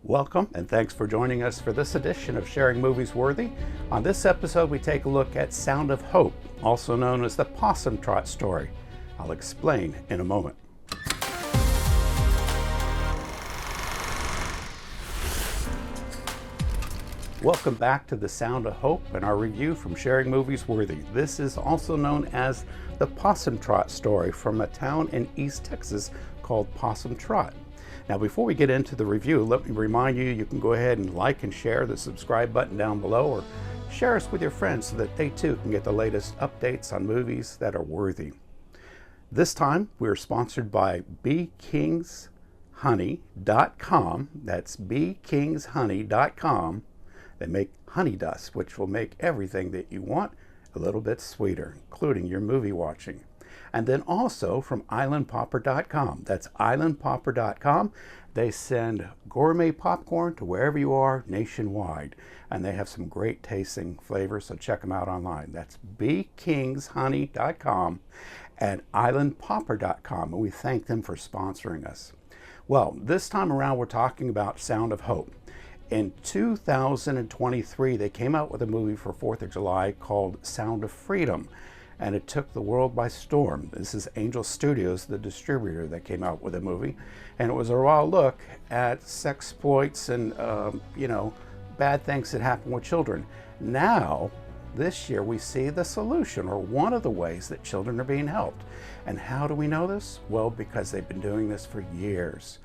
Welcome, and thanks for joining us for this edition of Sharing Movies Worthy. On this episode, we take a look at Sound of Hope, also known as the Possum Trot story. I'll explain in a moment. Welcome back to the Sound of Hope and our review from Sharing Movies Worthy. This is also known as the Possum Trot story from a town in East Texas called Possum Trot. Now, before we get into the review, let me remind you, you can go ahead and like and share the subscribe button down below, or share us with your friends so that they too can get the latest updates on movies that are worthy. This time, we're sponsored by beekingshoney.com. That's beekingshoney.com. They make honey dust, which will make everything that you want a little bit sweeter, including your movie watching. And then also from islandpopper.com. That's islandpopper.com. They send gourmet popcorn to wherever you are nationwide. And they have some great tasting flavors, so check them out online. That's beekingshoney.com and islandpopper.com. And we thank them for sponsoring us. Well, this time around, we're talking about Sound of Hope. In 2023, they came out with a movie for 4th of July called Sound of Freedom. And it took the world by storm. This is Angel Studios, the distributor, that came out with a movie. And it was a raw look at sexploits and, bad things that happen with children. Now, this year, we see the solution, or one of the ways that children are being helped. And how do we know this? Well, because they've been doing this for years.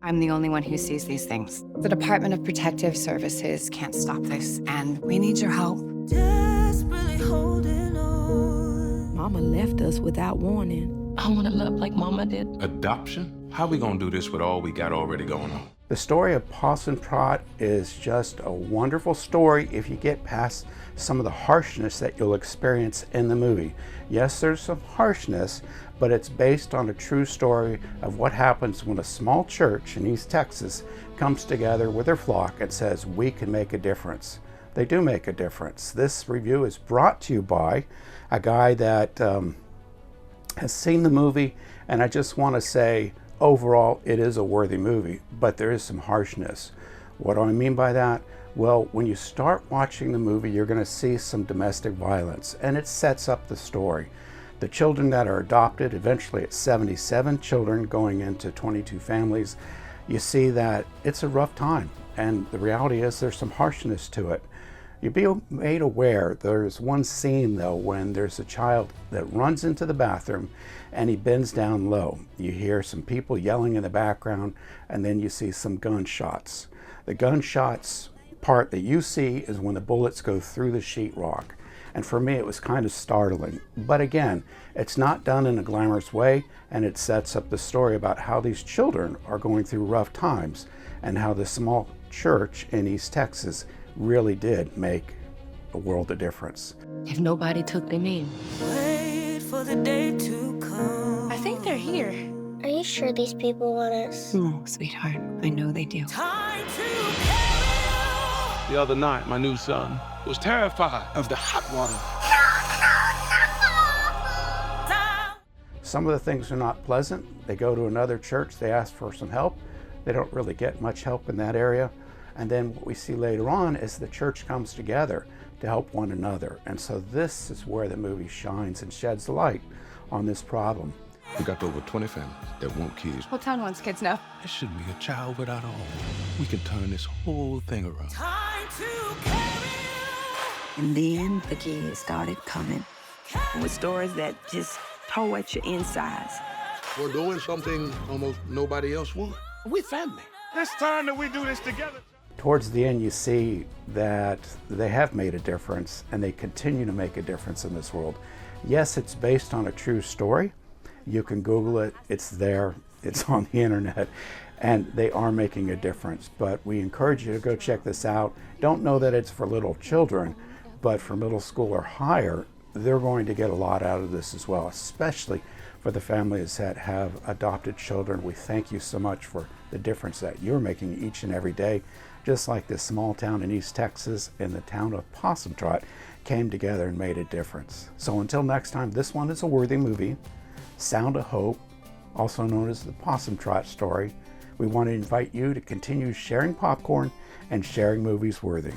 I'm the only one who sees these things. The Department of Protective Services can't stop this, and we need your help. Desperately holding on. Mama left us without warning. I want to love like Mama did. Adoption? How we gonna do this with all we got already going on? The story of Possum Trot is just a wonderful story if you get past some of the harshness that you'll experience in the movie. Yes, there's some harshness, but it's based on a true story of what happens when a small church in East Texas comes together with their flock and says, we can make a difference. They do make a difference. This review is brought to you by a guy that has seen the movie, and I just want to say, overall, it is a worthy movie, but there is some harshness. What do I mean by that? Well, when you start watching the movie, you're going to see some domestic violence, and it sets up the story. The children that are adopted, eventually it's 77 children going into 22 families, you see that it's a rough time, and the reality is there's some harshness to it. You'll be made aware, there's one scene though when there's a child that runs into the bathroom and he bends down low. You hear some people yelling in the background, and then you see some gunshots. The gunshots part that you see is when the bullets go through the sheetrock. And for me, it was kind of startling. But again, it's not done in a glamorous way, and it sets up the story about how these children are going through rough times and how the small church in East Texas really did make a world of difference. If nobody took them in. Wait for the day to come. I think they're here. Are you sure these people want us? No, sweetheart, I know they do. Time to carry The other night, my new son was terrified of the hot water. on. Some of the things are not pleasant. They go to another church, they ask for some help. They don't really get much help in that area. And then what we see later on is the church comes together to help one another. And so this is where the movie shines and sheds light on this problem. We got over 20 families that want kids. Whole town wants kids now. There shouldn't be a child without a home. We can turn this whole thing around. Time to carry And then the kids started coming with stories that just tore at your insides. We're doing something almost nobody else would. We're family. It's time that we do this together. Towards the end, you see that they have made a difference, and they continue to make a difference in this world. Yes, it's based on a true story. You can Google it. It's there. It's on the internet. And they are making a difference. But we encourage you to go check this out. Don't know that it's for little children, but for middle school or higher, they're going to get a lot out of this as well, especially for the families that have adopted children. We thank you so much for the difference that you're making each and every day. Just like this small town in East Texas and the town of Possum Trot came together and made a difference. So until next time, this one is a worthy movie, Sound of Hope, also known as the Possum Trot story. We want to invite you to continue sharing popcorn and sharing movies worthy.